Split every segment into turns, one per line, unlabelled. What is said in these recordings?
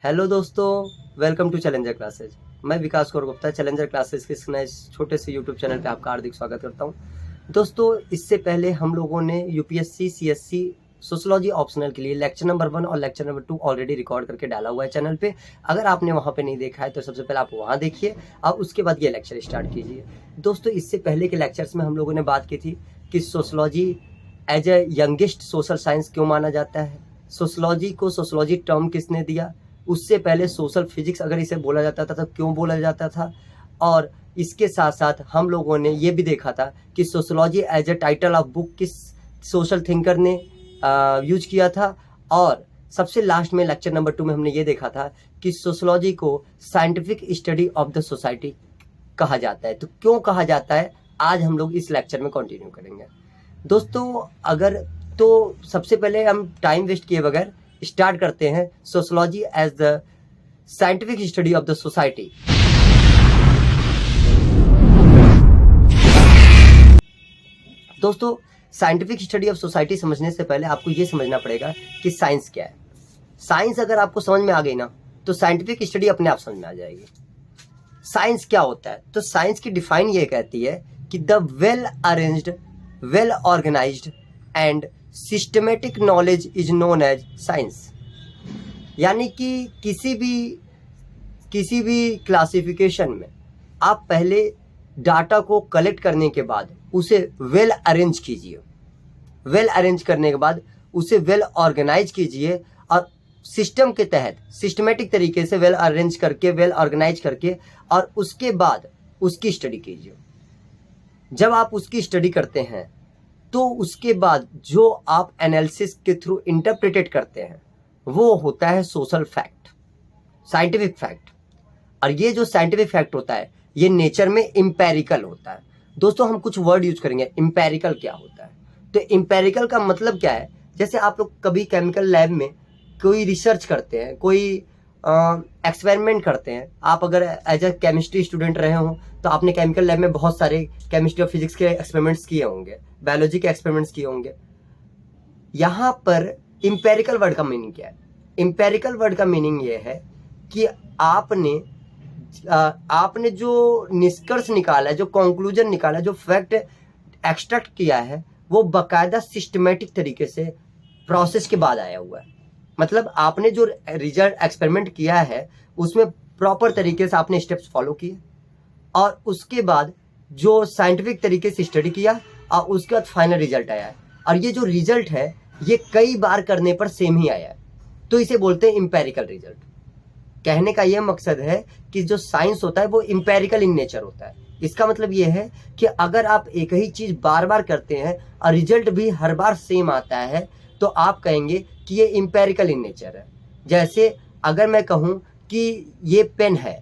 Hello दोस्तों, welcome to challenger classes. मैं Vikas Kaur Gupta challenger classes के इस नए छोटे से यूट्यूब चैनल पे आपका हार्दिक स्वागत करता हूं। दोस्तों, इससे पहले हम लोगों ने यूपीएससी सीएससी सोशियोलॉजी ऑप्शनल के लिए लेक्चर नंबर 1 और लेक्चर नंबर 2 ऑलरेडी रिकॉर्ड करके डाला हुआ है चैनल पे। अगर आपने वहाँ पे नहीं देखा है तो सबसे पहले आप वहाँ देखिए और उसके बाद ये लेक्चर स्टार्ट कीजिए। दोस्तों, इससे पहले के लेक्चर्स में हम लोगों ने बात की थी कि sociology as a youngest social science क्यों माना जाता है, सोशियोलॉजी को सोशियोलॉजी टर्म किसने दिया, उससे पहले सोशल फिजिक्स अगर इसे बोला जाता था तो क्यों बोला जाता था, और इसके साथ साथ हम लोगों ने ये भी देखा था कि sociology as a title of book किस सोशल थिंकर ने यूज किया था। और सबसे लास्ट में लेक्चर नंबर 2 में हमने ये देखा था कि सोशियोलॉजी को scientific study of the society कहा जाता है। तो क्यों कहा जाता है, आज हम लोग इस लेक्चर में कंटिन्यू करेंगे। दोस्तों, सबसे पहले हम टाइम वेस्ट किए बगैर स्टार्ट करते हैं sociology as the scientific study of the society. दोस्तों, साइंटिफिक स्टडी ऑफ सोसाइटी समझने से पहले आपको यह समझना पड़ेगा कि साइंस क्या है। साइंस अगर आपको समझ में आ गई ना तो साइंटिफिक स्टडी अपने आप समझ में आ जाएगी। साइंस क्या होता है, तो साइंस की डिफाइन ये कहती है कि the well arranged, well organized and systematic knowledge is known as science. यानी कि किसी भी क्लासिफिकेशन में आप पहले डाटा को कलेक्ट करने के बाद उसे वेल अरेंज कीजिए, वेल अरेंज करने के बाद उसे वेल ऑर्गेनाइज कीजिए और सिस्टम के तहत सिस्टमेटिक तरीके से वेल अरेंज करके, वेल ऑर्गेनाइज करके, और उसके बाद उसकी स्टडी कीजिए। जब आप उसकी स्टडी करते हैं तो उसके बाद जो आप एनालिसिस के थ्रू इंटरप्रेटेड करते हैं वो होता है सोशल फैक्ट, साइंटिफिक फैक्ट। और ये जो साइंटिफिक फैक्ट होता है ये नेचर में इंपेरिकल होता है। दोस्तों, हम कुछ वर्ड यूज करेंगे। इंपेरिकल क्या होता है, तो इंपेरिकल का मतलब क्या है, जैसे आप लोग कभी केमिकल लैब में कोई रिसर्च करते हैं, कोई एक्सपेरिमेंट करते हैं। आप अगर एज ए केमिस्ट्री स्टूडेंट रहे हो तो आपने केमिकल लैब में बहुत सारे केमिस्ट्री और फिजिक्स के एक्सपेरिमेंट्स किए होंगे, बायोलॉजी के एक्सपेरिमेंट्स किए होंगे। यहाँ पर इंपेरिकल वर्ड का मीनिंग क्या है? इंपेरिकल वर्ड का मीनिंग ये है कि आपने जो निष्कर्ष निकाला है, जो कंक्लूजन निकाला है, जो फैक्ट एक्सट्रैक्ट किया है, वो बाकायदा सिस्टमेटिक तरीके से प्रोसेस के बाद आया हुआ है। मतलब आपने जो रिजल्ट एक्सपेरिमेंट किया है उसमें प्रॉपर तरीके से आपने स्टेप्स फॉलो किए और उसके बाद जो साइंटिफिक तरीके से स्टडी किया और उसके बाद फाइनल रिजल्ट आया है। और ये जो रिजल्ट है ये कई बार करने पर सेम ही आया है, तो इसे बोलते हैं इंपेरिकल रिजल्ट। कहने का यह मकसद है कि जो साइंस होता है वो इंपेरिकल इन नेचर होता है। इसका मतलब यह है कि अगर आप एक ही चीज बार बार करते हैं और रिजल्ट भी हर बार सेम आता है तो आप कहेंगे कि ये इंपेरिकल इन नेचर है। जैसे अगर मैं कहूं कि ये पेन है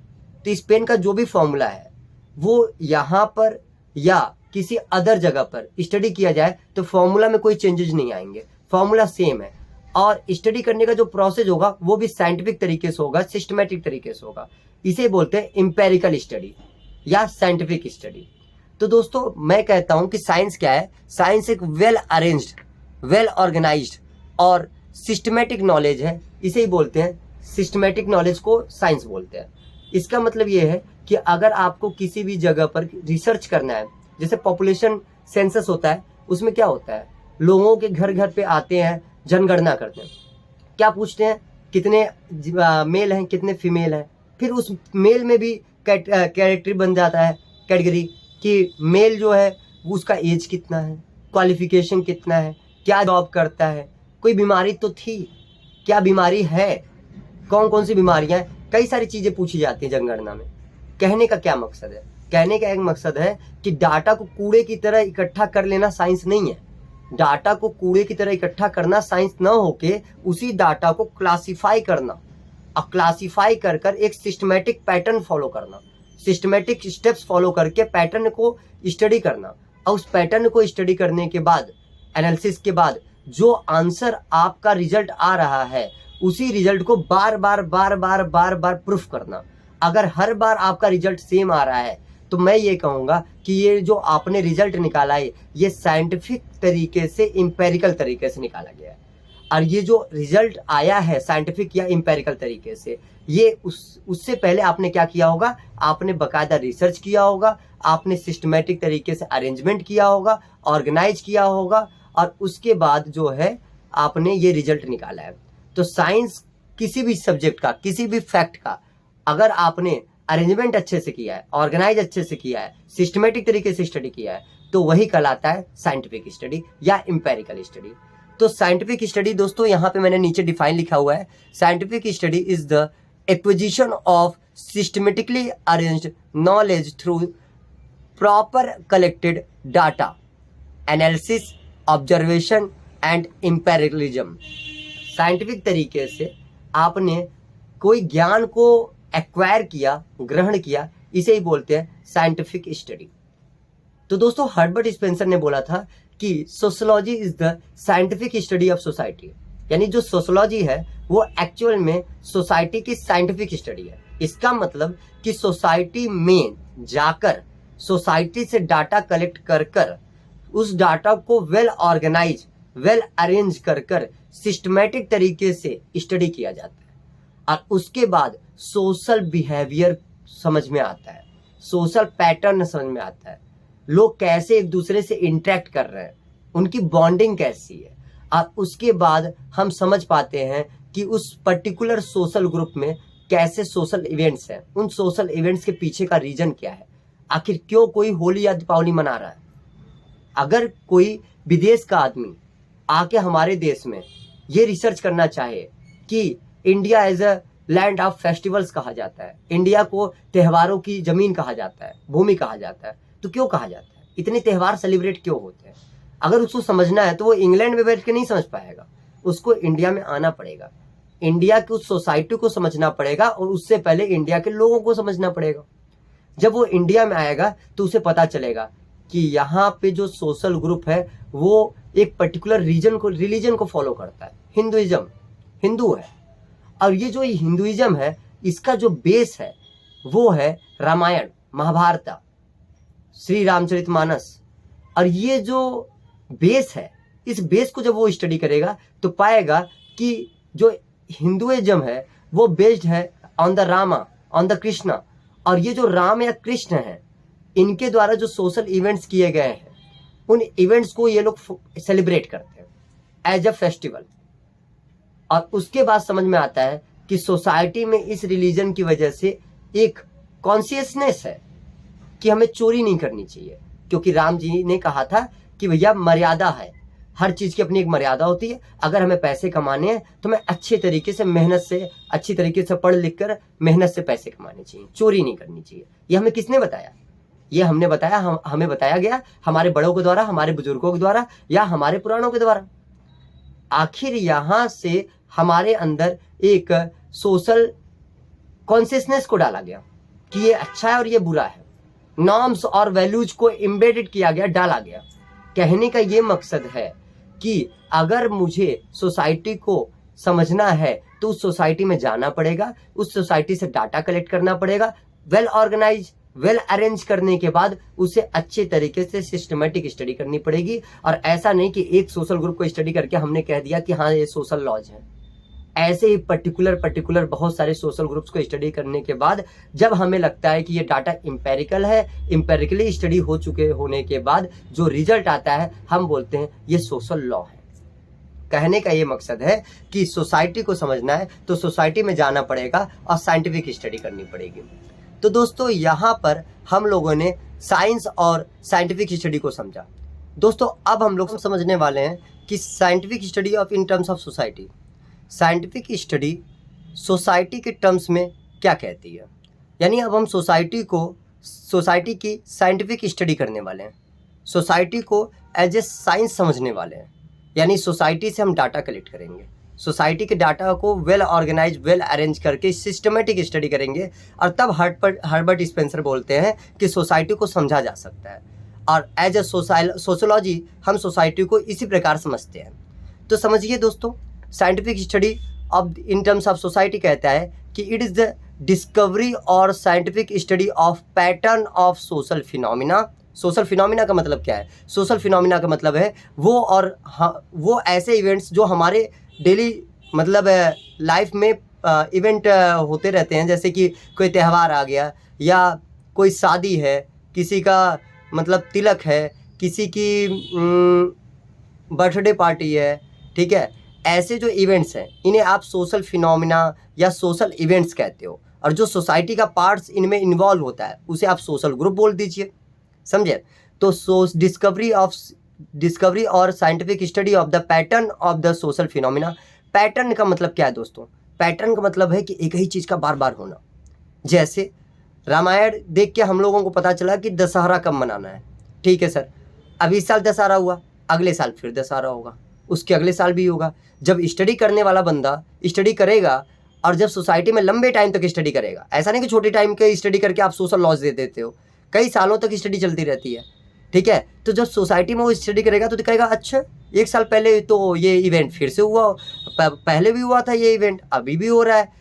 तो इस पेन का जो भी फॉर्मूला है वो यहाँ पर या किसी अदर जगह पर स्टडी किया जाए तो फॉर्मूला में कोई चेंजेस नहीं आएंगे, फॉर्मूला सेम है। और स्टडी करने का जो प्रोसेस होगा वो भी साइंटिफिक तरीके से होगा, सिस्टमेटिक तरीके से होगा। इसे बोलते हैं इंपेरिकल स्टडी या साइंटिफिक स्टडी। तो दोस्तों, मैं कहता हूं कि साइंस क्या है? साइंस एक वेल अरेंज्ड, वेल ऑर्गेनाइज्ड और सिस्टमेटिक नॉलेज है। इसे ही बोलते हैं, सिस्टमेटिक नॉलेज को साइंस बोलते हैं। इसका मतलब ये है कि अगर आपको किसी भी जगह पर रिसर्च करना है, जैसे पॉपुलेशन सेंसस होता है, उसमें क्या होता है, लोगों के घर घर पे आते हैं, जनगणना करते हैं। क्या पूछते हैं? कितने मेल हैं, कितने फीमेल हैं। फिर उस मेल में भी कैटेगरी बन जाता है, कैटेगरी कि मेल जो है उसका एज कितना है, क्वालिफिकेशन कितना है, क्या जॉब करता है, कोई बीमारी तो थी, क्या बीमारी है, कौन कौन सी बीमारियां हैं, कई सारी चीजें पूछी जाती है जनगणना में। कहने का क्या मकसद है? कहने का एक मकसद है कि डाटा को कूड़े की तरह इकट्ठा कर लेना साइंस नहीं है। डाटा को कूड़े की तरह इकट्ठा करना साइंस न होके उसी डाटा को क्लासिफाई करना और क्लासिफाई कर कर एक सिस्टमेटिक पैटर्न फॉलो करना, सिस्टमेटिक स्टेप्स फॉलो करके पैटर्न को स्टडी करना, और उस पैटर्न को स्टडी करने के बाद, एनालिसिस के बाद जो आंसर आपका रिजल्ट आ रहा है उसी रिजल्ट को बार बार प्रूफ करना। अगर हर बार आपका रिजल्ट सेम आ रहा है तो मैं ये कहूंगा कि ये जो आपने रिजल्ट निकाला है ये साइंटिफिक तरीके से, इंपेरिकल तरीके से निकाला गया है। और ये जो रिजल्ट आया है साइंटिफिक या एम्पेरिकल तरीके से, ये उससे पहले आपने क्या किया होगा, आपने बकायदा रिसर्च किया होगा, आपने सिस्टमेटिक तरीके से अरेंजमेंट किया होगा, ऑर्गेनाइज किया होगा, और उसके बाद जो है आपने ये रिजल्ट निकाला है। तो साइंस किसी भी सब्जेक्ट का, किसी भी फैक्ट का, अगर आपने अरेंजमेंट अच्छे से किया है, ऑर्गेनाइज अच्छे से किया है, सिस्टमेटिक तरीके से स्टडी किया है, तो वही कहलाता है साइंटिफिक स्टडी या एम्पेरिकल स्टडी। तो साइंटिफिक स्टडी दोस्तों यहाँ पे मैंने नीचे डिफाइन लिखा हुआ है, scientific study is the acquisition of systematically arranged knowledge through proper collected data, analysis, observation and empiricism. Scientific तरीके से आपने कोई ज्ञान को एक्वायर किया, ग्रहण किया, इसे ही बोलते हैं साइंटिफिक स्टडी। तो दोस्तों हर्बर्ट स्पेंसर ने बोला था कि sociology is the scientific study of society, यानी जो सोशियोलॉजी है वो एक्चुअल में सोसाइटी की साइंटिफिक स्टडी है। इसका मतलब कि सोसाइटी में जाकर सोसाइटी से डाटा कलेक्ट कर कर उस डाटा को वेल ऑर्गेनाइज, वेल अरेंज कर कर सिस्टमेटिक तरीके से स्टडी किया जाता है, और उसके बाद सोशल बिहेवियर समझ में आता है, सोशल पैटर्न समझ में आता है, लोग कैसे एक दूसरे से इंटरेक्ट कर रहे हैं, उनकी बॉन्डिंग कैसी है, और उसके बाद हम समझ पाते हैं कि उस पर्टिकुलर सोशल ग्रुप में कैसे सोशल इवेंट्स हैं, उन सोशल इवेंट्स के पीछे का रीजन क्या है, आखिर क्यों कोई होली या दीपावली मना रहा है। अगर कोई विदेश का आदमी आके हमारे देश में ये रिसर्च करना चाहे कि India as a land of festivals कहा जाता है, इंडिया को त्योहारों की जमीन कहा जाता है, भूमि कहा जाता है, तो क्यों कहा जाता है, इतने त्यौहार सेलिब्रेट क्यों होते हैं, अगर उसको समझना है तो वो इंग्लैंड में बैठ के नहीं समझ पाएगा, उसको इंडिया में आना पड़ेगा, इंडिया की उस सोसाइटी को समझना पड़ेगा, और उससे पहले इंडिया के लोगों को समझना पड़ेगा। जब वो इंडिया में आएगा तो उसे पता चलेगा कि यहाँ पे जो सोशल ग्रुप है वो एक पर्टिकुलर रिलीजन को फॉलो करता है, हिंदुइज्म, हिंदू है, और ये जो हिंदुइज्म है इसका जो बेस है वो है रामायण, महाभारत, श्री रामचरितमानस। और ये जो बेस है, इस बेस को जब वो स्टडी करेगा तो पाएगा कि जो हिंदुइज्म है वो बेस्ड है on the Rama, on the Krishna, और ये जो राम या कृष्ण है इनके द्वारा जो सोशल इवेंट्स किए गए हैं उन इवेंट्स को ये लोग सेलिब्रेट करते हैं एज अ फेस्टिवल। और उसके बाद समझ में आता है कि सोसाइटी में इस रिलीजन की वजह से एक कॉन्शियसनेस है कि हमें चोरी नहीं करनी चाहिए, क्योंकि राम जी ने कहा था कि भैया मर्यादा है, हर चीज की अपनी एक मर्यादा होती है, अगर हमें पैसे कमाने हैं तो हमें अच्छे तरीके से मेहनत से, अच्छी तरीके से पढ़ लिख कर मेहनत से पैसे कमाने चाहिए, चोरी नहीं करनी चाहिए। ये हमें किसने बताया? ये हमने बताया, हमें बताया गया हमारे बड़ों के द्वारा, हमारे बुजुर्गों के द्वारा, या हमारे पुराणों के द्वारा। आखिर यहां से हमारे अंदर एक सोशल कॉन्शियसनेस को डाला गया कि ये अच्छा है और ये बुरा है, नॉर्म्स और वैल्यूज को एम्बेडेड किया गया, डाला गया। कहने का ये मकसद है कि अगर मुझे सोसाइटी को समझना है तो उस सोसाइटी में जाना पड़ेगा, उस सोसाइटी से डाटा कलेक्ट करना पड़ेगा, वेल ऑर्गेनाइज, वेल अरेंज करने के बाद उसे अच्छे तरीके से सिस्टमेटिक स्टडी करनी पड़ेगी। और ऐसा नहीं कि एक सोशल ग्रुप को स्टडी करके हमने कह दिया कि हाँ ये सोशल लॉज है। ऐसे ही पर्टिकुलर बहुत सारे सोशल ग्रुप्स को स्टडी करने के बाद जब हमें लगता है कि ये डाटा इंपेरिकल है, इंपेरिकली स्टडी हो चुके होने के बाद जो रिजल्ट आता है हम बोलते हैं ये सोशल लॉ है। कहने का ये मकसद है कि सोसाइटी को समझना है तो सोसाइटी में जाना पड़ेगा और साइंटिफिक स्टडी करनी पड़ेगी। तो दोस्तों यहाँ पर हम लोगों ने साइंस और साइंटिफिक स्टडी को समझा। दोस्तों अब हम लोग समझने वाले हैं कि scientific study of in terms of society, scientific study society के टर्म्स में क्या कहती है। यानी अब हम सोसाइटी की साइंटिफिक स्टडी करने वाले हैं, सोसाइटी को एज ए साइंस समझने वाले हैं। यानी सोसाइटी से हम डाटा कलेक्ट करेंगे, सोसाइटी के डाटा को वेल ऑर्गेनाइज, वेल अरेंज करके सिस्टमेटिक स्टडी करेंगे, और तब हर्बर्ट स्पेंसर बोलते हैं कि सोसाइटी को समझा जा सकता है। और एज ए सोशियोलॉजी हम सोसाइटी को इसी प्रकार समझते हैं। तो समझिए दोस्तों, scientific study of in terms of society कहता है कि इट इज़ द डिस्कवरी और scientific study of pattern of social phenomena. Social phenomena का मतलब क्या है? सोशल फिनोमिना का मतलब है वो ऐसे इवेंट्स जो हमारे डेली मतलब लाइफ में इवेंट होते रहते हैं, जैसे कि कोई त्यौहार आ गया या कोई शादी है, किसी का मतलब तिलक है, किसी की बर्थडे पार्टी है, ठीक है। ऐसे जो इवेंट्स हैं इन्हें आप सोशल फिनोमिना या सोशल इवेंट्स कहते हो, और जो सोसाइटी का पार्ट्स इनमें इन्वॉल्व होता है उसे आप सोशल ग्रुप बोल दीजिए, समझे। तो डिस्कवरी और scientific study of the pattern of the social phenomena. Pattern का मतलब क्या है दोस्तों? पैटर्न का मतलब है कि एक ही चीज़ का बार बार होना। जैसे रामायण देख के हम लोगों को पता चला कि दशहरा कब मनाना है, ठीक है सर। अब इस साल दशहरा हुआ, अगले साल फिर दशहरा होगा, उसके अगले साल भी होगा। जब स्टडी करने वाला बंदा स्टडी करेगा और जब सोसाइटी में लंबे टाइम तक स्टडी करेगा, ऐसा नहीं कि छोटे टाइम के स्टडी करके आप सोशल लॉस दे देते हो, कई सालों तक स्टडी चलती रहती है, ठीक है। तो जब सोसाइटी में वो स्टडी करेगा तो दिखाएगा अच्छा एक साल पहले तो ये इवेंट फिर से हुआ, पहले भी हुआ था ये इवेंट, अभी भी हो रहा है,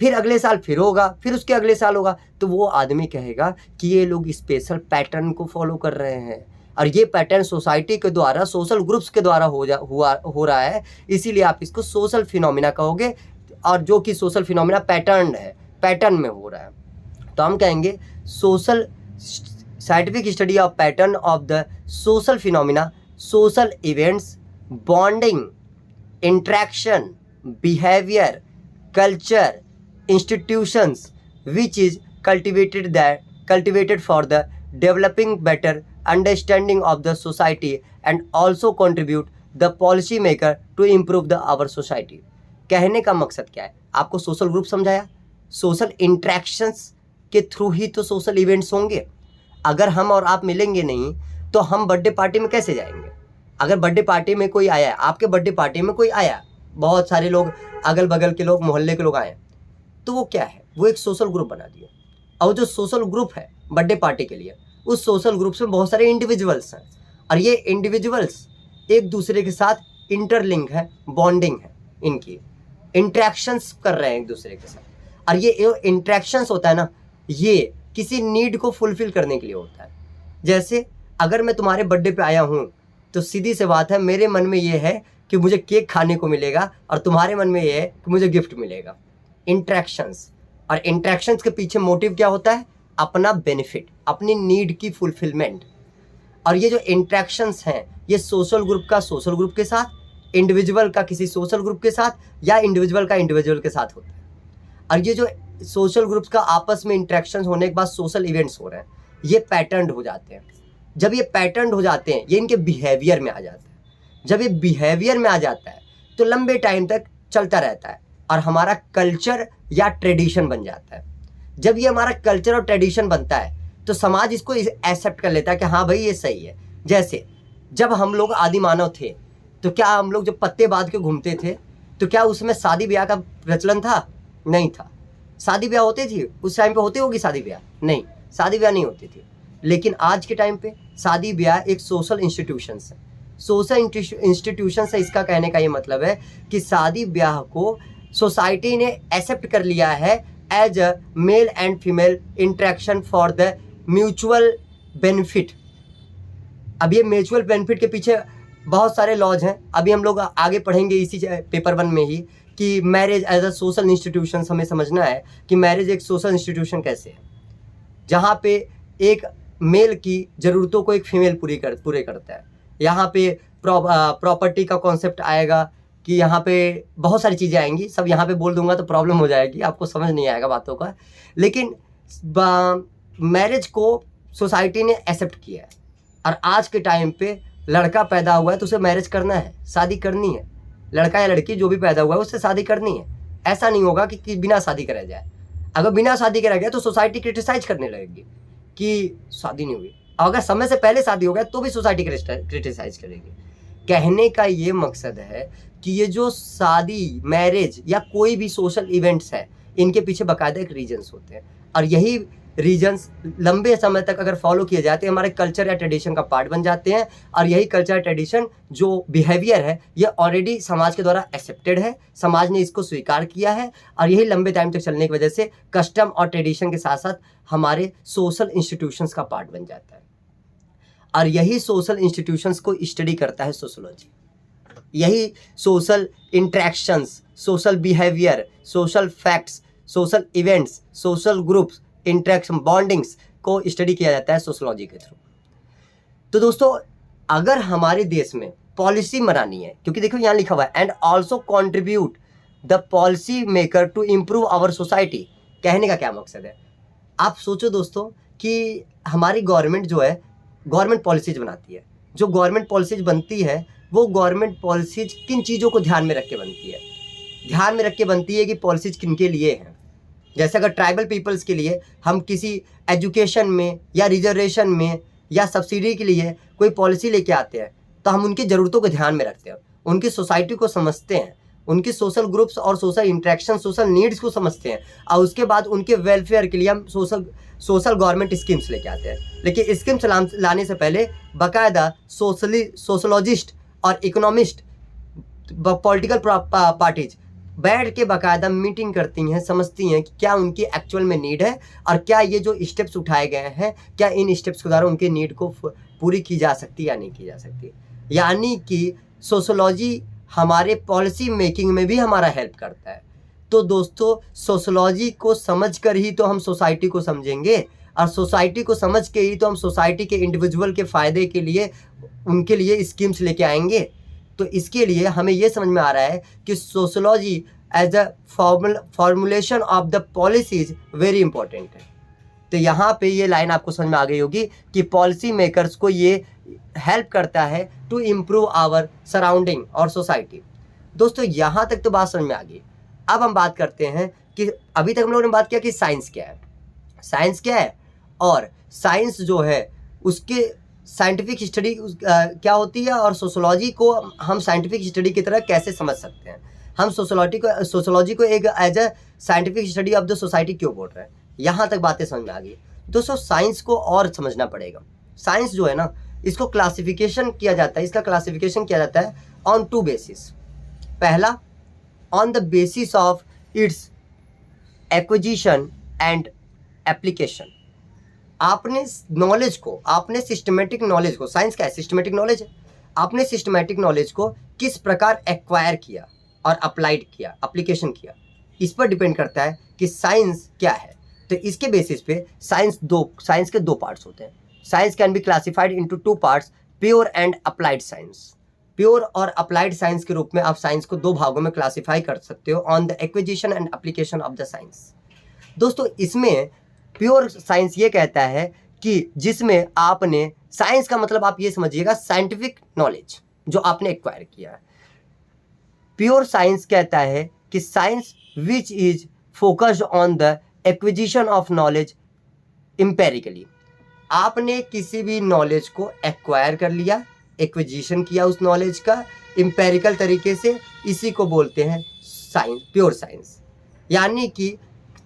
फिर अगले साल फिर होगा, फिर उसके अगले साल होगा। तो वो आदमी कहेगा कि ये लोग स्पेशल पैटर्न को फॉलो कर रहे हैं, और ये पैटर्न सोसाइटी के द्वारा, सोशल ग्रुप्स के द्वारा हो रहा है, इसीलिए आप इसको सोशल फिनोमिना कहोगे। और जो कि सोशल फिनोमिना पैटर्न है, पैटर्न में हो रहा है, तो हम कहेंगे social scientific study of pattern of the social phenomena, social events, bonding, interaction, behaviour, culture, institutions which is cultivated for the developing better understanding of the society and also contribute the policy maker to improve the our society। कहने का मकसद क्या है? आपको social group समझाया, social interactions के through ही तो social events होंगे। अगर हम और आप मिलेंगे नहीं तो हम बर्थडे पार्टी में कैसे जाएंगे? अगर बर्थडे पार्टी में कोई आया, आपके बर्थडे पार्टी में कोई आया, बहुत सारे लोग, अगल बगल के लोग, मोहल्ले के लोग आए, तो वो क्या है? वो एक सोशल ग्रुप बना दिया। और जो सोशल ग्रुप है बर्थडे पार्टी के लिए, उस सोशल ग्रुप में बहुत सारे इंडिविजुअल्स हैं, और ये इंडिविजुअल्स एक दूसरे के साथ इंटरलिंक है, बॉन्डिंग है, इनकी इंट्रैक्शंस कर रहे हैं एक दूसरे के साथ। और ये इंट्रैक्शंस होता है ना, ये किसी नीड को फुलफिल करने के लिए होता है। जैसे अगर मैं तुम्हारे बर्थडे पे आया हूँ तो सीधी सी बात है, मेरे मन में ये है कि मुझे केक खाने को मिलेगा, और तुम्हारे मन में ये है कि मुझे गिफ्ट मिलेगा। इंट्रैक्शंस, और इंट्रैक्शंस के पीछे मोटिव क्या होता है? अपना बेनिफिट, अपनी नीड की फुलफिलमेंट। और ये जो इंट्रैक्शंस हैं ये सोशल ग्रुप का सोशल ग्रुप के साथ, इंडिविजुअल का किसी सोशल ग्रुप के साथ, या इंडिविजुअल का इंडिविजुअल के साथ होता है। और ये जो सोशल ग्रुप्स का आपस में इंट्रैक्शंस होने के बाद सोशल इवेंट्स हो रहे हैं, ये पैटर्न हो जाते हैं। जब ये पैटर्न हो जाते हैं, ये इनके बिहेवियर में आ जाता है। जब ये बिहेवियर में आ जाता है तो लंबे टाइम तक चलता रहता है और हमारा कल्चर या ट्रेडिशन बन जाता है। जब ये हमारा कल्चर और ट्रेडिशन बनता है तो समाज इसको एक्सेप्ट कर लेता है कि हाँ भाई ये सही है। जैसे जब हम लोग आदि मानव थे तो क्या हम लोग जब पत्ते बांध के घूमते थे तो क्या उसमें शादी ब्याह का प्रचलन था? नहीं था। शादी ब्याह होती थी उस टाइम पे? होती होगी शादी ब्याह? नहीं, शादी ब्याह नहीं होती थी। लेकिन आज के टाइम पे शादी ब्याह एक सोशल इंस्टीट्यूशंस है। सोशल इंस्टीट्यूशंस है, इसका कहने का ये मतलब है कि शादी ब्याह को सोसाइटी ने एक्सेप्ट कर लिया है as a male and female interaction for the mutual benefit. अब ये म्यूचुअल बेनिफिट के पीछे बहुत सारे लॉज हैं, अभी हम लोग आगे पढ़ेंगे इसी पेपर 1 में ही कि marriage as a social institution. हमें समझना है कि मैरिज एक सोशल इंस्टीट्यूशन कैसे है, जहाँ पे एक मेल की ज़रूरतों को एक फीमेल पूरे करता है। यहाँ पे प्रॉपर्टी का कॉन्सेप्ट आएगा कि यहाँ पे बहुत सारी चीज़ें आएंगी, सब यहाँ पे बोल दूंगा तो प्रॉब्लम हो जाएगी, आपको समझ नहीं आएगा बातों का। लेकिन मैरिज को सोसाइटी ने एक्सेप्ट किया है, और आज के टाइम पे लड़का पैदा हुआ है तो उसे मैरिज करना है, शादी करनी है। लड़का या लड़की जो भी पैदा हुआ है उससे शादी करनी है। ऐसा नहीं होगा कि बिना शादी करा जाए। अगर बिना शादी करा गया तो सोसाइटी क्रिटिसाइज करने लगेगी कि शादी नहीं हुई, और अगर समय से पहले शादी हो गया तो भी सोसाइटी क्रिटिसाइज करेगी। कहने का ये मकसद है कि ये जो शादी, मैरिज या कोई भी सोशल इवेंट्स है, इनके पीछे बाकायदा एक रीजन्स होते हैं, और यही रीजन्स लंबे समय तक अगर फॉलो किए जाते हैं हमारे कल्चर या ट्रेडिशन का पार्ट बन जाते हैं। और यही कल्चर ट्रेडिशन जो बिहेवियर है ये ऑलरेडी समाज के द्वारा एक्सेप्टेड है, समाज ने इसको स्वीकार किया है, और यही लंबे टाइम तक चलने की वजह से कस्टम और ट्रेडिशन के साथ साथ हमारे सोशल इंस्टीट्यूशंस का पार्ट बन जाता है। और यही सोशल इंस्टीट्यूशंस को स्टडी करता है सोशोलॉजी। यही social interactions, social behaviour, social facts, social events, social groups, interaction, bondings को स्टडी किया जाता है सोशोलॉजी के थ्रू। तो दोस्तों अगर हमारे देश में पॉलिसी बनानी है, क्योंकि देखो यहाँ लिखा हुआ है and also contribute the policy maker to improve our society, कहने का क्या मकसद है? आप सोचो दोस्तों कि हमारी गवर्नमेंट जो है गवर्नमेंट पॉलिसीज बनाती है, जो गवर्नमेंट पॉलिसीज बनती है वो गवर्नमेंट पॉलिसीज किन चीज़ों को ध्यान में रख के बनती है? ध्यान में रख के बनती है कि पॉलिसीज किन के लिए हैं। जैसे अगर ट्राइबल पीपल्स के लिए हम किसी एजुकेशन में या रिजर्वेशन में या सब्सिडी के लिए कोई पॉलिसी लेके आते हैं तो हम उनकी ज़रूरतों को ध्यान में रखते हैं, उनकी सोसाइटी को समझते हैं, उनकी सोशल ग्रुप्स और सोशल इंट्रैक्शन, सोशल नीड्स को समझते हैं और उसके बाद उनके वेलफेयर के लिए हम सोशल गवर्नमेंट स्कीम्स लेके आते हैं। लेकिन स्कीम्स लाने से पहले बाकायदा सोशोलॉजिस्ट और इकोनॉमिस्ट, पॉलिटिकल पार्टीज बैठ के बाकायदा मीटिंग करती हैं, समझती हैं कि क्या उनकी एक्चुअल में नीड है और क्या ये जो स्टेप्स उठाए गए हैं क्या इन स्टेप्स के द्वारा उनके नीड को पूरी की जा सकती है या नहीं की जा सकती। यानी कि सोशोलॉजी हमारे पॉलिसी मेकिंग में भी हमारा हेल्प करता है। तो दोस्तों सोशोलॉजी को समझकर ही तो हम सोसाइटी को समझेंगे और सोसाइटी को समझ के ही तो हम सोसाइटी के इंडिविजुअल के फ़ायदे के लिए उनके लिए स्कीम्स लेके आएंगे। तो इसके लिए हमें ये समझ में आ रहा है कि sociology as a formulation of the policies very important है। तो यहाँ पे ये लाइन आपको समझ में आ गई होगी कि पॉलिसी मेकर्स को ये हेल्प करता है टू इम्प्रूव आवर सराउंडिंग और सोसाइटी। दोस्तों यहाँ तक तो बात समझ में आ गई। अब हम बात करते हैं कि अभी तक हम लोगों ने बात किया कि साइंस क्या है, साइंस क्या है और साइंस जो है उसके साइंटिफिक स्टडी क्या होती है और सोशोलॉजी को हम साइंटिफिक स्टडी की तरह कैसे समझ सकते हैं। हम सोशोलॉजी को एक as a scientific study of the society क्यों बोल रहे हैं, यहाँ तक बातें समझ में आ गई। दोस्तों साइंस को और समझना पड़ेगा। साइंस जो है ना इसको क्लासिफिकेशन किया जाता है, इसका क्लासिफिकेशन किया जाता है ऑन टू बेसिस। पहला on the basis of its acquisition and application. आपने नॉलेज को, आपने सिस्टमेटिक नॉलेज को, साइंस क्या है? सिस्टमेटिक नॉलेज है। आपने सिस्टमेटिक नॉलेज को किस प्रकार एक्वायर किया और अप्लाइड किया, एप्लीकेशन किया, इस पर डिपेंड करता है कि साइंस क्या है। तो इसके बेसिस पे साइंस के दो पार्ट्स होते हैं। Science can be classified into two parts, pure and applied science. Pure और अप्लाइड साइंस के रूप में आप साइंस को दो भागों में क्लासिफाई कर सकते हो on the acquisition and application of the science. दोस्तों इसमें प्योर साइंस ये कहता है कि जिसमें आपने, साइंस का मतलब आप ये समझिएगा साइंटिफिक नॉलेज जो आपने एक्वायर किया है। प्योर साइंस कहता है कि science which is focused on the acquisition of knowledge empirically. आपने किसी भी नॉलेज को एक्वायर कर लिया, एक्विजिशन किया उस नॉलेज का एम्पेरिकल तरीके से, इसी को बोलते हैं साइंस, प्योर साइंस। यानी कि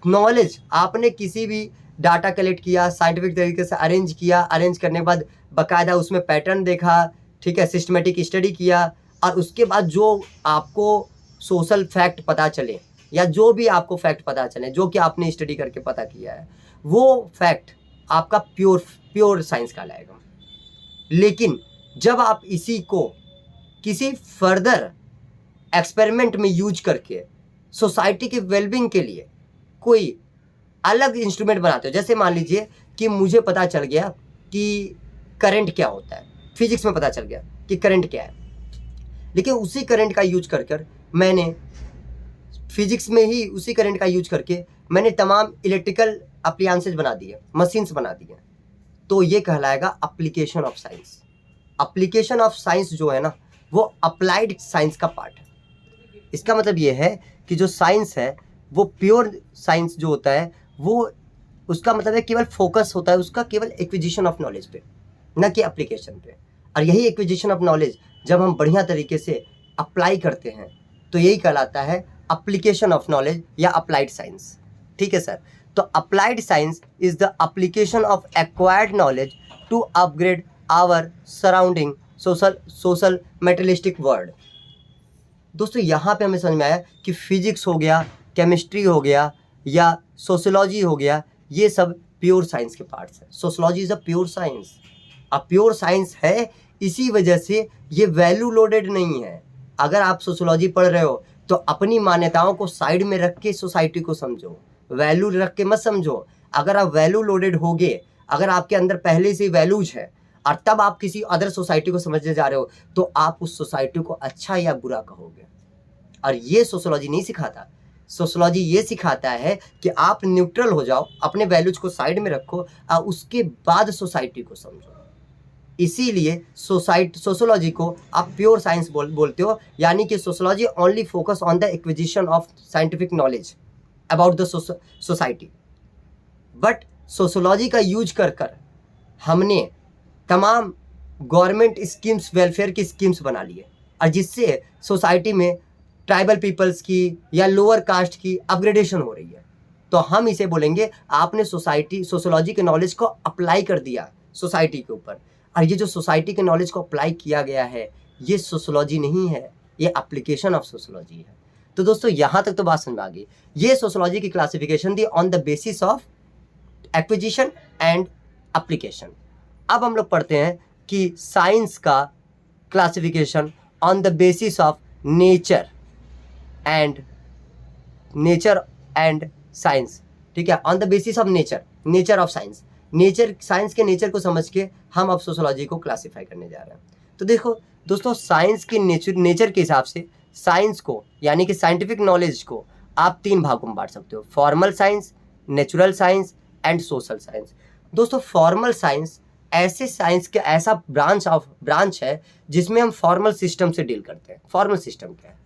नॉलेज आपने किसी भी डाटा कलेक्ट किया, साइंटिफिक तरीके से अरेंज किया, अरेंज करने के बाद बाकायदा उसमें पैटर्न देखा, ठीक है, सिस्टमेटिक स्टडी किया और उसके बाद जो आपको सोशल फैक्ट पता चले या जो भी आपको फैक्ट पता चले जो कि आपने स्टडी करके पता किया है वो फैक्ट आपका प्योर साइंस कहलाएगा। लेकिन जब आप इसी को किसी फर्दर एक्सपेरिमेंट में यूज करके सोसाइटी के वेलबींग के लिए कोई अलग इंस्ट्रूमेंट बनाते हो, जैसे मान लीजिए कि मुझे पता चल गया कि करंट क्या होता है, फिजिक्स में पता चल गया कि करंट क्या है, लेकिन उसी करंट का यूज कर मैंने फिजिक्स में ही उसी करंट का यूज करके मैंने तमाम इलेक्ट्रिकल अप्लायंसेज बना दिए, मशीन्स बना दिए, तो ये कहलाएगा application of science. Application of science जो है ना वो अप्लाइड साइंस का पार्ट है। इसका मतलब ये है कि जो साइंस है वो प्योर साइंस जो होता है वो उसका मतलब है केवल फोकस होता है उसका केवल एक्विजिशन ऑफ नॉलेज पे, न कि एप्लीकेशन पे। और यही एक्विजिशन ऑफ नॉलेज जब हम बढ़िया तरीके से अप्लाई करते हैं तो यही कहलाता है एप्लीकेशन ऑफ नॉलेज या अप्लाइड साइंस। ठीक है सर। तो applied science is the application of acquired knowledge to upgrade our surrounding social materialistic world. दोस्तों यहाँ पे हमें समझ में आया कि फिजिक्स हो गया, केमिस्ट्री हो गया या सोशियोलॉजी हो गया, ये सब प्योर साइंस के पार्ट्स हैं। Sociology is a pure science. अब प्योर साइंस है इसी वजह से ये वैल्यू लोडेड नहीं है, अगर आप सोशोलॉजी पढ़ रहे हो तो अपनी मान्यताओं को साइड में रख के सोसाइटी को समझो, वैल्यू रख के मत समझो। अगर आप वैल्यू लोडेड होगे, अगर आपके अंदर पहले से वैल्यूज है और तब आप किसी अदर सोसाइटी को समझने जा रहे हो तो आप उस सोसाइटी को अच्छा या बुरा कहोगे। और ये सोशोलॉजी नहीं सिखाता। सोशोलॉजी ये सिखाता है कि आप न्यूट्रल हो जाओ, अपने वैल्यूज को साइड में रखो और उसके बाद सोसाइटी को समझो। इसीलिए सोशोलॉजी को आप प्योर साइंस बोलते हो, यानी कि sociology only focus on the acquisition of scientific knowledge about the society. But sociology का यूज कर हमने तमाम गवर्नमेंट स्कीम्स, वेलफेयर की स्कीम्स बना लिए और जिससे सोसाइटी में ट्राइबल पीपल्स की या लोअर कास्ट की अपग्रेडेशन हो रही है। तो हम इसे बोलेंगे आपने सोशोलॉजी के नॉलेज को अप्लाई कर दिया सोसाइटी के ऊपर। और ये जो सोसाइटी के नॉलेज को अप्लाई किया गया है ये सोशोलॉजी नहीं है, ये एप्लीकेशन ऑफ सोशोलॉजी है। तो दोस्तों यहाँ तक तो बात समझ आ गई। ये सोशोलॉजी की classification the on the basis of acquisition and application. अब हम लोग पढ़ते हैं कि साइंस का classification on the basis of nature and science. ठीक है, on the basis of nature of science. Science के नेचर को समझ के हम अब सोशोलॉजी को क्लासिफाई करने जा रहे हैं। तो देखो दोस्तों, साइंस के नेचर के हिसाब से साइंस को यानी कि साइंटिफिक नॉलेज को आप 3 भागों में बांट सकते हो, formal science, natural science and social science. दोस्तों फॉर्मल साइंस ऐसे साइंस के ऐसा ब्रांच है जिसमें हम फॉर्मल सिस्टम से डील करते हैं। फॉर्मल सिस्टम क्या है?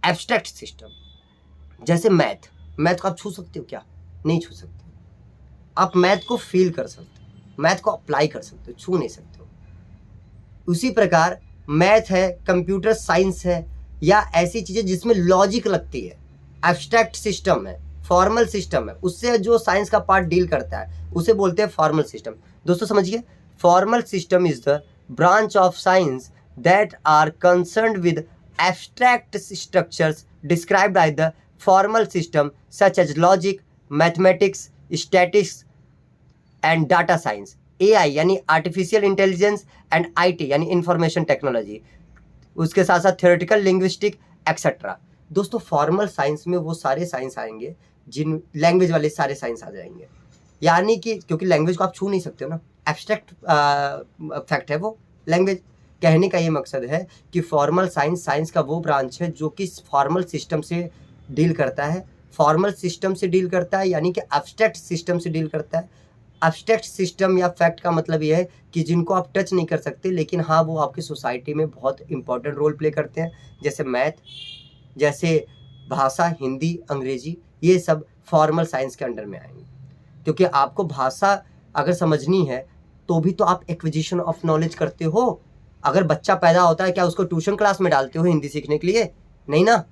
Abstract system. जैसे मैथ को आप छू सकते हो क्या? नहीं छू सकते। आप मैथ को फील कर सकते हो, मैथ को अप्लाई कर सकते हो, छू नहीं सकते हो। उसी प्रकार मैथ है, कंप्यूटर साइंस है या ऐसी चीजें जिसमें लॉजिक लगती है, एब्स्ट्रैक्ट सिस्टम है, फॉर्मल सिस्टम है, उससे जो साइंस का पार्ट डील करता है उसे बोलते हैं फॉर्मल सिस्टम। दोस्तों समझिए, formal system is the branch of science that are concerned with abstract structures described by the formal system such as logic, mathematics, statics and data science, AI यानी artificial intelligence and IT यानी information technology, उसके साथ साथ theoretical, linguistic etcetera. दोस्तों formal science में वो सारे science आएंगे जिन लैंग्वेज वाले सारे साइंस आ जाएंगे, यानी कि क्योंकि लैंग्वेज को आप छू नहीं सकते हो ना, एब्स्ट्रैक्ट फैक्ट है वो लैंग्वेज। कहने का ये मकसद है कि फॉर्मल साइंस का वो ब्रांच है जो कि फॉर्मल सिस्टम से डील करता है, फॉर्मल सिस्टम से डील करता है यानी कि एब्स्ट्रैक्ट सिस्टम से डील करता है। एब्स्ट्रैक्ट सिस्टम या फैक्ट का मतलब ये है कि जिनको आप टच नहीं कर सकते लेकिन हाँ वो आपकी सोसाइटी में बहुत इंपॉर्टेंट रोल प्ले करते हैं, जैसे मैथ, जैसे भाषा, हिंदी, अंग्रेजी, ये सब फॉर्मल साइंस के अंडर में आएंगे। क्योंकि आपको भाषा अगर समझनी है तो भी तो आप एक्विजिशन ऑफ नॉलेज करते हो। अगर बच्चा पैदा होता है क्या उसको ट्यूशन क्लास में डालते हो हिंदी सीखने के लिए? नहीं ना।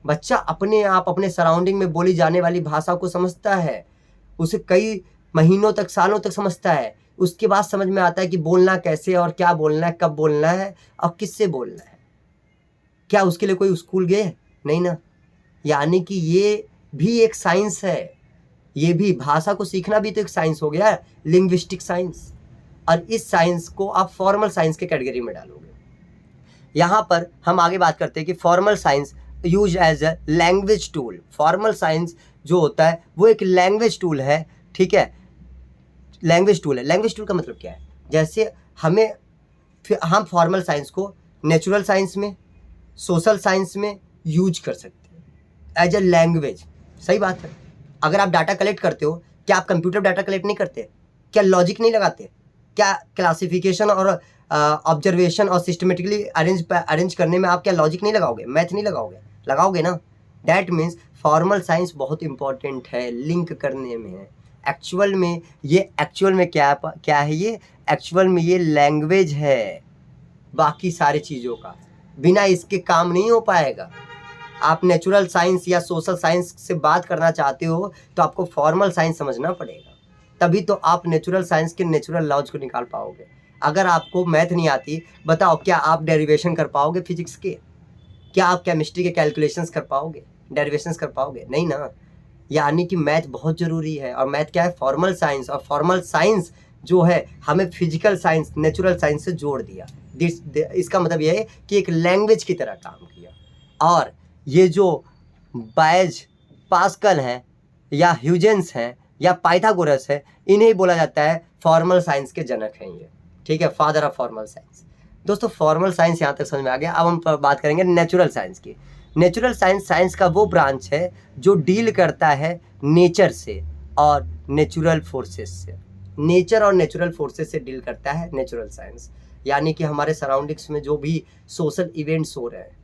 बच्चा अपने आप अपने सराउंडिंग में बोली जाने वाली भाषा को समझता है, उसे कई महीनों तक, सालों तक समझता है, उसके बाद समझ में आता है कि बोलना कैसे और क्या बोलना है, कब बोलना है और किससे बोलना है। क्या उसके लिए कोई स्कूल गए? नहीं ना। यानी कि ये भी एक साइंस है, ये भी भाषा को सीखना भी तो एक साइंस हो गया, लिंग्विस्टिक साइंस। और इस साइंस को आप फॉर्मल साइंस के कैटेगरी में डालोगे। यहाँ पर हम आगे बात करते हैं कि formal science use as a language tool. Formal science जो होता है वो एक लैंग्वेज टूल है, ठीक है, लैंग्वेज टूल है। लैंग्वेज टूल का मतलब क्या है? जैसे हम फॉर्मल साइंस को नेचुरल साइंस में, सोशल साइंस में यूज कर सकते हैं एज अ लैंग्वेज। सही बात है। अगर आप डाटा कलेक्ट करते हो, क्या आप कंप्यूटर डाटा कलेक्ट नहीं करते? क्या लॉजिक नहीं लगाते? क्या क्लासिफिकेशन और ऑब्जर्वेशन और सिस्टमेटिकली अरेंज करने में आप क्या लॉजिक नहीं लगाओगे, मैथ नहीं लगाओगे? लगाओगे ना। डैट मीन्स फॉर्मल साइंस बहुत इंपॉर्टेंट है लिंक करने में। एक्चुअल में क्या है? ये एक्चुअल में ये लैंग्वेज है बाकी सारी चीज़ों का, बिना इसके काम नहीं हो पाएगा। आप नेचुरल साइंस या सोशल साइंस से बात करना चाहते हो तो आपको फॉर्मल साइंस समझना पड़ेगा, तभी तो आप नेचुरल साइंस के नेचुरल लॉज को निकाल पाओगे। अगर आपको मैथ नहीं आती, बताओ क्या आप डेरिवेशन कर पाओगे फिजिक्स के? क्या आप केमिस्ट्री के कैलकुलेशंस कर पाओगे, डेरिवेशंस कर पाओगे? नहीं ना। यानी कि मैथ बहुत ज़रूरी है। और मैथ क्या है? Formal science. और फॉर्मल साइंस जो है हमें फिजिकल साइंस, नेचुरल साइंस से जोड़ दिया। इसका मतलब यह है कि एक लैंग्वेज की तरह काम किया। और ये जो बैज पास्कल हैं या ह्यूजेंस हैं या पाइथागोरस है, इन्हें बोला जाता है फॉर्मल साइंस के जनक हैं ये, ठीक है, फादर ऑफ फॉर्मल साइंस। दोस्तों फॉर्मल साइंस यहाँ तक समझ में आ गया। अब हम बात करेंगे नेचुरल साइंस की। नेचुरल साइंस साइंस का वो ब्रांच है जो डील करता है नेचर से और नेचुरल फोर्सेस से। नेचर और नेचुरल फोर्सेस से डील करता है नेचुरल साइंस, यानी कि हमारे सराउंडिंग्स में जो भी सोशल इवेंट्स हो रहे हैं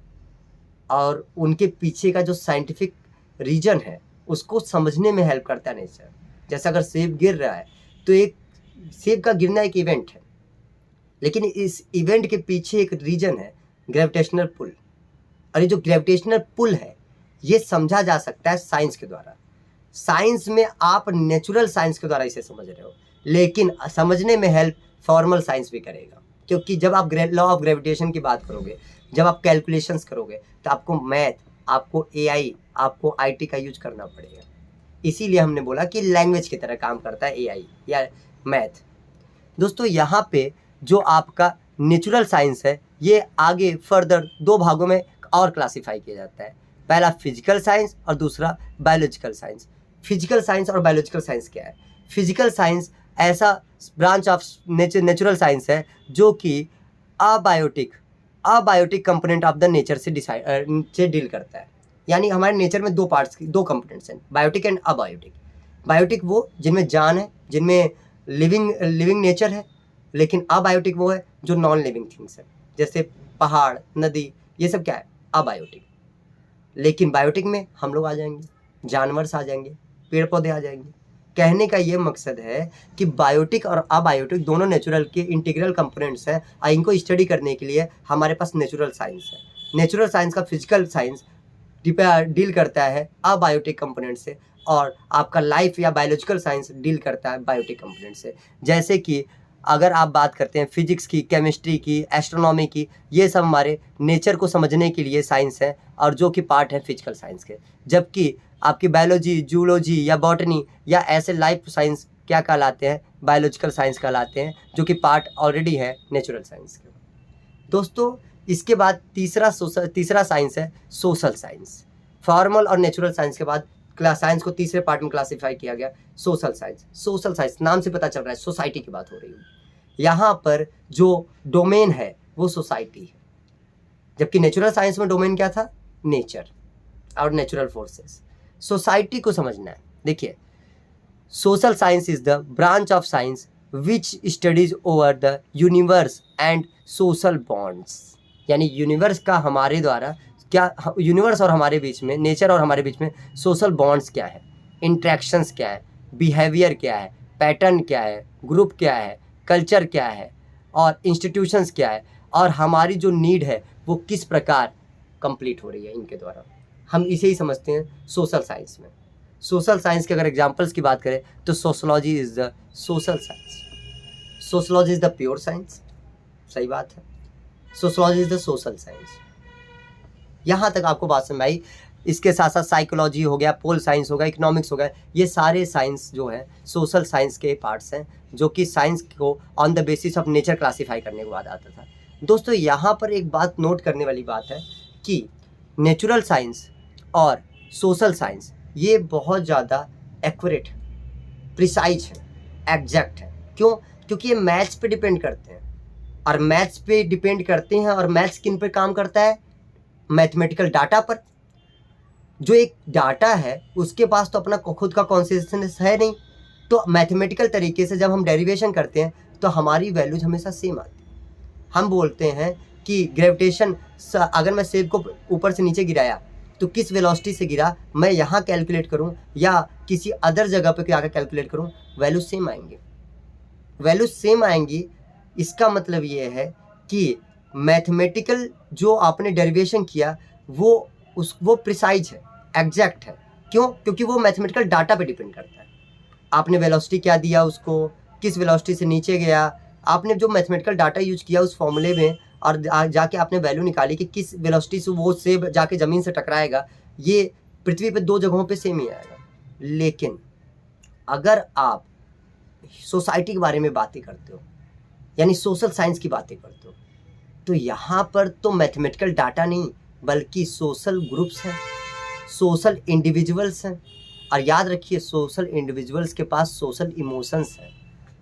और उनके पीछे का जो साइंटिफिक रीजन है उसको समझने में हेल्प करता है नेचर। जैसे अगर सेब गिर रहा है तो एक सेब का गिरना एक इवेंट है, लेकिन इस इवेंट के पीछे एक रीजन है ग्रेविटेशनल पुल, और ये जो ग्रेविटेशनल पुल है ये समझा जा सकता है साइंस के द्वारा। साइंस में आप नेचुरल साइंस के द्वारा इसे समझ रहे हो, लेकिन समझने में हेल्प फॉर्मल साइंस भी करेगा, क्योंकि जब आप लॉ ऑफ ग्रेविटेशन की बात करोगे, जब आप कैलकुलेशंस करोगे तो आपको मैथ, आपको एआई, आपको आईटी का यूज करना पड़ेगा। इसीलिए हमने बोला कि लैंग्वेज की तरह काम करता है एआई या मैथ। दोस्तों यहाँ पे जो आपका नेचुरल साइंस है ये आगे फर्दर दो भागों में और क्लासिफाई किया जाता है। पहला फिजिकल साइंस और दूसरा बायोलॉजिकल साइंस। फिजिकल साइंस और बायोलॉजिकल साइंस क्या है? फिजिकल साइंस ऐसा ब्रांच ऑफ नेचुरल साइंस है जो कि abiotic component of the nature से डील करता है। यानी हमारे नेचर में दो कंपोनेंट्स हैं, बायोटिक एंड अबायोटिक। बायोटिक वो जिनमें जान है, जिनमें लिविंग नेचर है, लेकिन अबायोटिक वो है जो नॉन लिविंग थिंग्स है, जैसे पहाड़, नदी, ये सब क्या है? अबायोटिक। लेकिन बायोटिक में हम लोग आ जाएंगे, जानवर आ जाएंगे, पेड़ पौधे आ जाएंगे। कहने का ये मकसद है कि बायोटिक और अबायोटिक दोनों नेचुरल के इंटीग्रल कंपोनेंट्स हैं, और इनको स्टडी करने के लिए हमारे पास नेचुरल साइंस है। नेचुरल साइंस का फिजिकल साइंस डील करता है अबायोटिक कंपोनेंट से, और आपका लाइफ या बायोलॉजिकल साइंस डील करता है बायोटिक कंपोनेंट से। जैसे कि अगर आप बात करते हैं फिजिक्स की, केमिस्ट्री की, एस्ट्रोनॉमी की, ये सब हमारे नेचर को समझने के लिए साइंस है और जो कि पार्ट है फिजिकल साइंस के। जबकि आपकी बायोलॉजी, जूलॉजी या बॉटनी या ऐसे लाइफ साइंस क्या कहलाते हैं? बायोलॉजिकल साइंस कहलाते हैं, जो कि पार्ट ऑलरेडी है नेचुरल साइंस के। दोस्तों इसके बाद तीसरा साइंस है सोशल साइंस। फॉर्मल और नेचुरल साइंस के बाद साइंस को तीसरे पार्ट में क्लासिफाई किया गया, सोशल साइंस। सोशल साइंस नाम से पता चल रहा है सोसाइटी की बात हो रही है। यहाँ पर जो डोमेन है वो सोसाइटी है, जबकि नेचुरल साइंस में डोमेन क्या था? नेचर और नेचुरल फोर्सेस। सोसाइटी को समझना है। देखिए, social science is the branch of science which studies over the universe and social bonds. यानी यूनिवर्स का हमारे द्वारा क्या, यूनिवर्स और हमारे बीच में, नेचर और हमारे बीच में सोशल बॉन्ड्स क्या है, इंट्रैक्शंस क्या है, बिहेवियर क्या है, पैटर्न क्या है, ग्रुप क्या है, कल्चर क्या है और इंस्टीट्यूशंस क्या है, और हमारी जो नीड है वो किस प्रकार कंप्लीट हो रही है इनके द्वारा। हम इसे ही समझते हैं सोशल साइंस में। सोशल साइंस के अगर एग्जांपल्स की बात करें तो sociology is the social science. Sociology is the pure science, सही बात है। Sociology is the social science. यहाँ तक आपको बात समझ आई। इसके साथ साथ साइकोलॉजी हो गया, पोल साइंस हो गया, इकोनॉमिक्स हो गया, ये सारे साइंस जो है सोशल साइंस के पार्ट्स हैं, जो कि साइंस को on the basis of nature classify करने के बाद आता था। दोस्तों यहाँ पर एक बात नोट करने वाली बात है कि नेचुरल साइंस और सोशल साइंस ये बहुत ज़्यादा एक्यूरेट है, प्रिसाइज है, एग्जैक्ट है। क्यों? क्योंकि ये मैथ्स पे डिपेंड करते हैं, और मैथ्स पे डिपेंड करते हैं, और मैथ्स किन पे काम करता है? मैथमेटिकल डाटा पर। जो एक डाटा है उसके पास तो अपना खुद का कॉन्सिस्टेंस है नहीं, तो मैथमेटिकल तरीके से जब हम डेरिवेशन करते हैं तो हमारी वैल्यूज हमेशा सेम आती है। हम बोलते हैं कि ग्रेविटेशन, अगर मैं सेब को ऊपर से नीचे गिराया तो किस वेलोसिटी से गिरा, मैं यहाँ कैलकुलेट करूँ या किसी अदर जगह पे आकर कैलकुलेट करूँ, वैल्यू सेम आएंगी। वैल्यू सेम आएंगी, इसका मतलब ये है कि मैथमेटिकल जो आपने डेरिवेशन किया वो प्रिसाइज है, एग्जैक्ट है। क्यों? क्योंकि वो मैथमेटिकल डाटा पे डिपेंड करता है। आपने वेलोसिटी क्या दिया उसको, किस वेलोसिटी से नीचे गया, आपने जो मैथमेटिकल डाटा यूज किया उस फॉर्मूले में, और जाके आपने वैल्यू निकाली कि किस वेलोसिटी से वो सेब जाके ज़मीन से टकराएगा, ये पृथ्वी पे दो जगहों पे सेम ही आएगा। लेकिन अगर आप सोसाइटी के बारे में बातें करते हो, यानी सोशल साइंस की बातें करते हो, तो यहाँ पर तो मैथमेटिकल डाटा नहीं बल्कि सोशल ग्रुप्स हैं, सोशल इंडिविजुअल्स हैं। और याद रखिए सोशल इंडिविजुअल्स के पास सोशल इमोशंस हैं,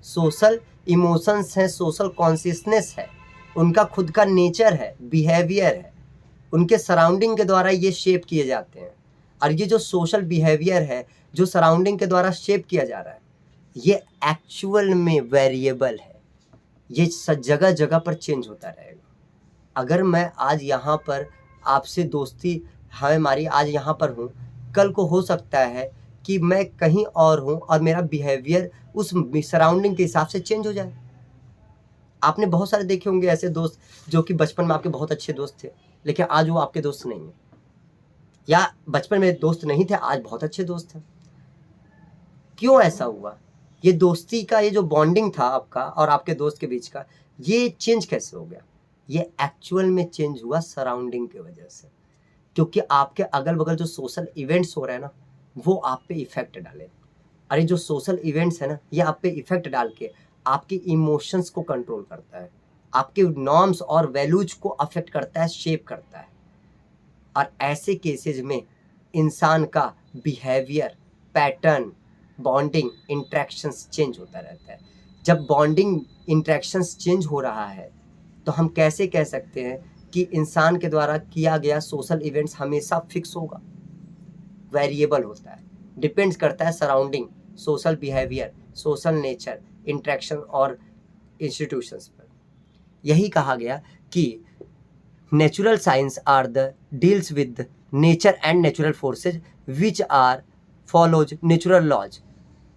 सोशल इमोशंस हैं, सोशल कॉन्शियसनेस है, उनका खुद का नेचर है, बिहेवियर है, उनके सराउंडिंग के द्वारा ये शेप किए जाते हैं। और ये जो सोशल बिहेवियर है जो सराउंडिंग के द्वारा शेप किया जा रहा है ये एक्चुअल में वेरिएबल है, ये जगह जगह पर चेंज होता रहेगा। अगर मैं आज यहाँ पर आपसे दोस्ती हमारी आज यहाँ पर हूँ, कल को हो सकता है कि मैं कहीं और हूँ और मेरा बिहेवियर उस सराउंडिंग के हिसाब से चेंज हो जाए। आपने बहुत सारे देखे होंगे ऐसे दोस्त जो कि बचपन में आपके बहुत अच्छे दोस्त थे लेकिन आज वो आपके दोस्त नहीं है, या बचपन में दोस्त नहीं थे आज बहुत अच्छे दोस्त हैं। क्यों ऐसा हुआ? ये दोस्ती का ये जो बॉन्डिंग था आपका और आपके दोस्त के बीच का, ये चेंज कैसे हो गया? ये एक्चुअल में चेंज हुआ सराउंडिंग की वजह से, क्योंकि आपके अगल बगल जो सोशल इवेंट्स हो रहे हैं ना वो आप पे इफेक्ट डाले। अरे जो सोशल इवेंट्स है ना ये आप पे इफेक्ट डाल के आपके इमोशंस को कंट्रोल करता है, आपके नॉर्म्स और वैल्यूज को अफेक्ट करता है, शेप करता है। और ऐसे केसेस में इंसान का behaviour, pattern, bonding, interactions change होता रहता है। जब बॉन्डिंग इंट्रैक्शंस चेंज हो रहा है तो हम कैसे कह सकते हैं कि इंसान के द्वारा किया गया सोशल इवेंट्स हमेशा फिक्स होगा? वेरिएबल होता है, डिपेंड्स करता है surrounding, social behaviour, social nature, interaction और इंस्टीट्यूशंस पर। यही कहा गया कि natural science are the deals with nature and natural forces which are follows natural laws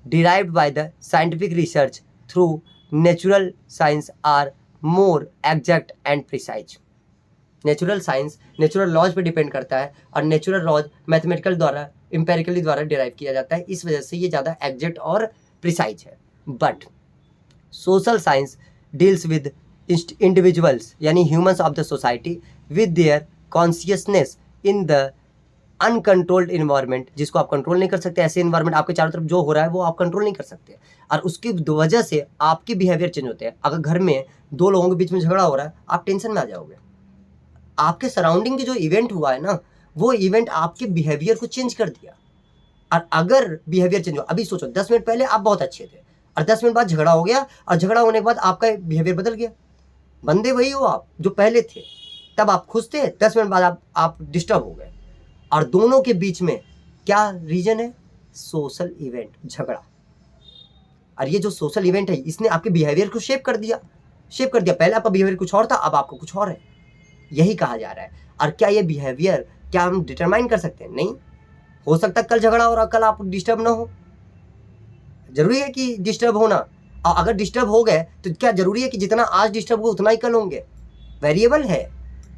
derived by the scientific research through natural science are more exact and precise। Natural science natural laws पे depend करता है और natural laws mathematical द्वारा, empirically द्वारा derive किया जाता है, इस वजह से ये ज़्यादा एग्जैक्ट और प्रिसाइज है। But social science deals with individuals यानी humans of the society with their consciousness in the uncontrolled environment, जिसको आप कंट्रोल नहीं कर सकते। ऐसे इन्वायरमेंट आपके चारों तरफ जो हो रहा है वो आप कंट्रोल नहीं कर सकते और उसकी वजह से आपके बिहेवियर चेंज होते हैं। अगर घर में दो लोगों के बीच में झगड़ा हो रहा है आप टेंशन में आ जाओगे। आपके सराउंडिंग के जो इवेंट हुआ है ना वो इवेंट आपके बिहेवियर को चेंज कर दिया। और अगर बिहेवियर चेंज हुआ, अभी सोचो 10 मिनट पहले आप बहुत अच्छे थे और 10 मिनट बाद झगड़ा हो गया और झगड़ा होने के बाद आपका बिहेवियर बदल गया। बंदे वही हो आप जो पहले थे, तब आप खुश थे, 10 मिनट बाद आप डिस्टर्ब हो गए। और दोनों के बीच में क्या रीजन है? सोशल इवेंट, झगड़ा। और ये जो सोशल इवेंट है इसने आपके बिहेवियर को शेप कर दिया। पहले आपका बिहेवियर कुछ और था, अब आपका कुछ और है, यही कहा जा रहा है। और क्या ये बिहेवियर क्या हम डिटरमाइन कर सकते हैं? नहीं। हो सकता है कल झगड़ा हो रहा, कल आप डिस्टर्ब ना हो। जरूरी है कि डिस्टर्ब होना? और अगर डिस्टर्ब हो गए तो क्या जरूरी है कि जितना आज डिस्टर्ब हो उतना ही कल होंगे? वेरिएबल है,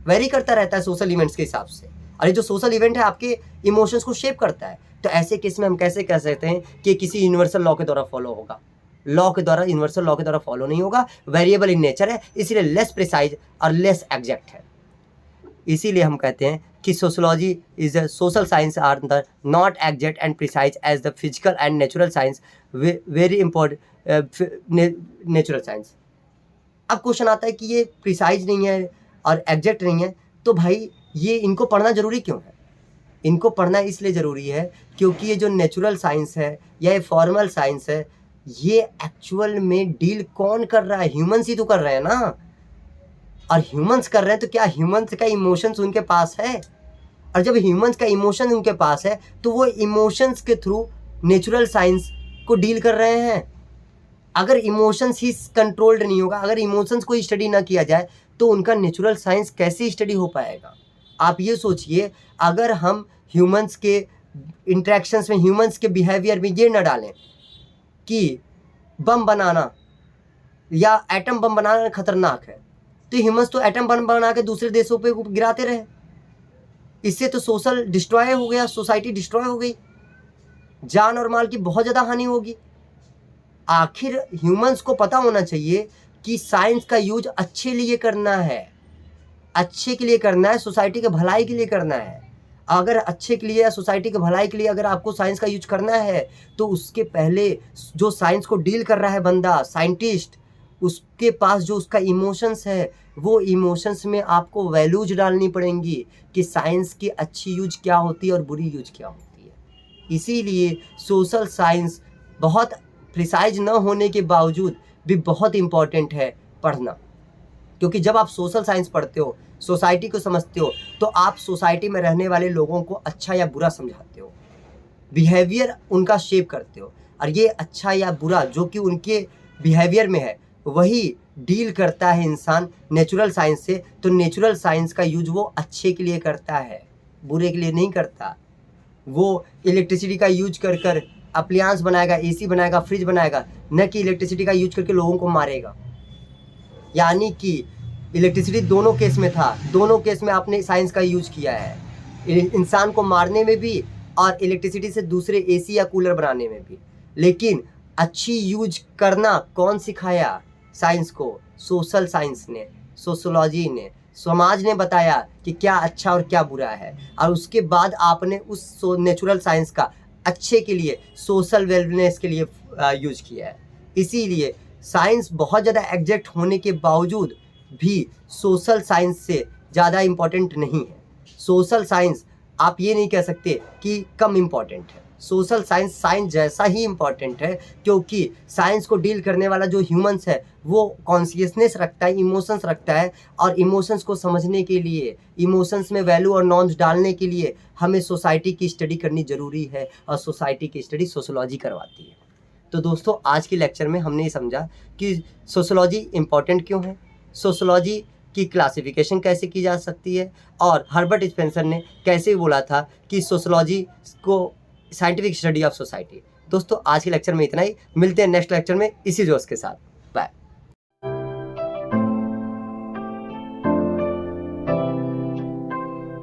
वेरी करता रहता है सोशल इवेंट्स के हिसाब से। और ये जो सोशल इवेंट है आपके इमोशंस को शेप करता है। तो ऐसे केस में हम कैसे कह सकते हैं कि किसी यूनिवर्सल लॉ के द्वारा फॉलो होगा? लॉ के द्वारा, यूनिवर्सल लॉ के द्वारा फॉलो नहीं होगा। वेरिएबल इन नेचर है, इसलिए लेस प्रिसाइज और लेस एग्जैक्ट है। इसीलिए हम कहते हैं कि sociology is a social science are the not exact and precise as the physical and natural science, very important natural science. अब क्वेश्चन आता है कि ये प्रिसाइज नहीं है और एग्जैक्ट नहीं है, तो भाई ये इनको पढ़ना जरूरी क्यों है? इनको पढ़ना इसलिए ज़रूरी है क्योंकि ये जो नेचुरल साइंस है या ये फॉर्मल साइंस है ये एक्चुअल में डील कौन कर रहा है? ह्यूमंस ही तो कर रहे हैं ना। और ह्यूमंस कर रहे हैं तो क्या ह्यूमंस का इमोशंस उनके पास है? और जब ह्यूमंस का इमोशन उनके पास है तो वो इमोशंस के थ्रू नेचुरल साइंस को डील कर रहे हैं। अगर इमोशंस ही कंट्रोल्ड नहीं होगा, अगर इमोशंस को स्टडी ना किया जाए तो उनका नेचुरल साइंस कैसे स्टडी हो पाएगा? आप ये सोचिए, अगर हम ह्यूमंस के इंटरेक्शंस में, ह्यूमंस के बिहेवियर में ये ना डालें कि बम बनाना या एटम बम बनाना खतरनाक है, तो ह्यूमंस तो एटम बम बना के दूसरे देशों पे गिराते रहे। इससे तो सोशल डिस्ट्रॉय हो गया, सोसाइटी डिस्ट्रॉय हो गई, जान और माल की बहुत ज़्यादा हानि होगी। आखिर ह्यूमंस को पता होना चाहिए कि साइंस का यूज अच्छे लिए करना है, अच्छे के लिए करना है, सोसाइटी के भलाई के लिए करना है। अगर अच्छे के लिए या सोसाइटी के भलाई के लिए अगर आपको साइंस का यूज करना है तो उसके पहले जो साइंस को डील कर रहा है बंदा, साइंटिस्ट, उसके पास जो उसका इमोशंस है, वो इमोशंस में आपको वैल्यूज डालनी पड़ेंगी कि साइंस की अच्छी यूज क्या होती है और बुरी यूज क्या होती है। इसीलिए सोशल साइंस बहुत प्रिसाइज न होने के बावजूद भी बहुत इम्पॉर्टेंट है पढ़ना, क्योंकि जब आप सोशल साइंस पढ़ते हो, सोसाइटी को समझते हो, तो आप सोसाइटी में रहने वाले लोगों को अच्छा या बुरा समझाते हो, बिहेवियर उनका शेप करते हो, और ये अच्छा या बुरा जो कि उनके बिहेवियर में है वही डील करता है इंसान नेचुरल साइंस से। तो नेचुरल साइंस का यूज वो अच्छे के लिए करता है, बुरे के लिए नहीं करता। वो इलेक्ट्रिसिटी का यूज कर कर अप्लायंस बनाएगा, एसी बनाएगा, फ्रिज बनाएगा, न कि इलेक्ट्रिसिटी का यूज करके लोगों को मारेगा। यानी कि इलेक्ट्रिसिटी दोनों केस में था, दोनों केस में आपने साइंस का यूज किया है, इंसान को मारने में भी और इलेक्ट्रिसिटी से दूसरे एसी या कूलर बनाने में भी। लेकिन अच्छी यूज करना कौन सिखाया साइंस को? सोशल साइंस ने, सोशोलॉजी ने, समाज ने बताया कि क्या अच्छा और क्या बुरा है, और उसके बाद आपने उस नेचुरल साइंस का अच्छे के लिए, सोशल वेलनेस के लिए यूज किया है। इसीलिए साइंस बहुत ज़्यादा एग्जैक्ट होने के बावजूद भी सोशल साइंस से ज़्यादा इम्पॉर्टेंट नहीं है। सोशल साइंस आप ये नहीं कह सकते कि कम इम्पॉर्टेंट है, सोशल साइंस साइंस जैसा ही इम्पॉर्टेंट है, क्योंकि साइंस को डील करने वाला जो ह्यूमंस है वो कॉन्शियसनेस रखता है, इमोशंस रखता है, और इमोशंस को समझने के लिए, इमोशंस में वैल्यू और नॉर्म्स डालने के लिए हमें सोसाइटी की स्टडी करनी ज़रूरी है, और सोसाइटी की स्टडी सोशोलॉजी करवाती है। तो दोस्तों, आज के लेक्चर में हमने ये समझा कि सोशोलॉजी इम्पॉर्टेंट क्यों है, सोशोलॉजी की क्लासिफिकेशन कैसे की जा सकती है, और हर्बर्ट स्पेंसर ने कैसे बोला था कि सोशोलॉजी को साइंटिफिक स्टडी ऑफ सोसाइटी। दोस्तों, आज के लेक्चर में इतना ही, मिलते हैं नेक्स्ट लेक्चर में इसी जोश के साथ।